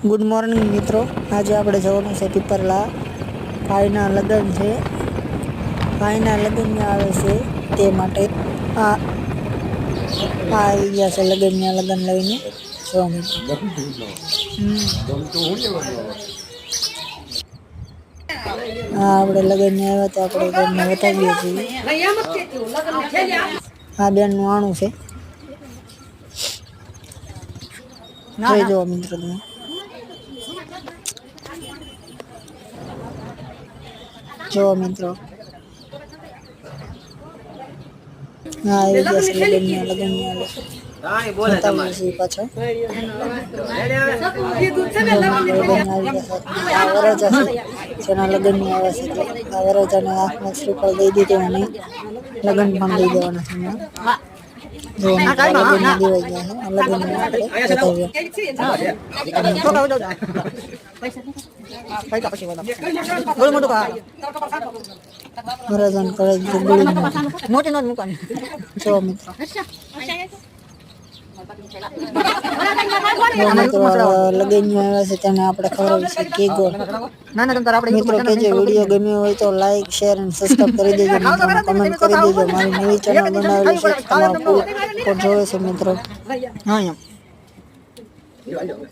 Good morning મિત્રો, આજે આપણે જવાનું છે પીપરલા. ભાઈના લગ્ન છે, ભાઈના લગ્ન આવે છે તે માટે આ આવી ગયા છે લગ્ન લઈને. જો મિત્રો હા, આપણે લગ્ન આવ્યા તો આપણે તમને બતાવીએ છીએ. આ બેનનું આણું છે, જોઈ જુઓ મિત્રો તમે. જો મિત્રો હા આવી ગયા છે લગ્ન બતાવીએ છીએ પાછળ. આ વરરાજા છે જેના લગ્ન ની આવે છે. આ વરરાજાને હાથમાં શ્રીફળ દઈ દીધું અને લગ્ન પણ દઈ દેવાના છે. જો લગ્ન દેવાઈ ગયા છે. લગ્ન વરરાજાને કરે મોટી નોટ મૂકવાની. જો મિત્રો લગ્ન આવ્યા છે તેને આપણે ખવડાવી છે કેક. મિત્રો કે જે વિડીયો ગમ્યો હોય તો લાઈક, શેર અને સબસ્ક્રાઇબ કરી દેજો મિત્રો. કમેન્ટ કરી દેજો. મારી નવી ચેનલ બનાવેલી છે, તમારો ફૂલ જોવે છે મિત્રો. હા.